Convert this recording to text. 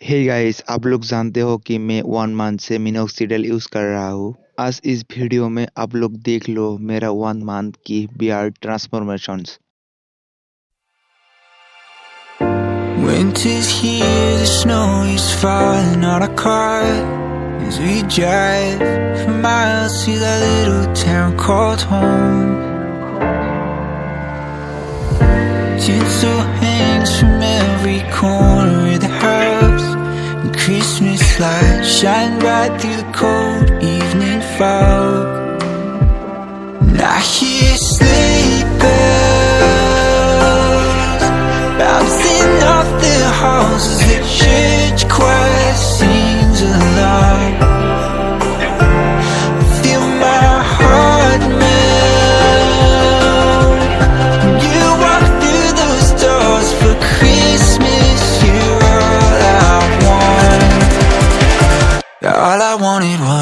Hey guys, आप लोग जानते हो कि मैं 1 मंथ से मिनोक्सिडिल यूज कर रहा हूँ। आज इस वीडियो में आप लोग देख लो मेरा 1 मंथ की beard transformations. Winter's here, the snow is falling on our car as we drive for miles to that little town called home. Tinsel hangs from every corner of the house, and Christmas lights shine bright through the cold evening fog. And I hear sleigh bells bouncing off the halls as the church choir sings along. I feel my heart melt when you walk through those doors. For Christmas, you're all I want. All I wanted was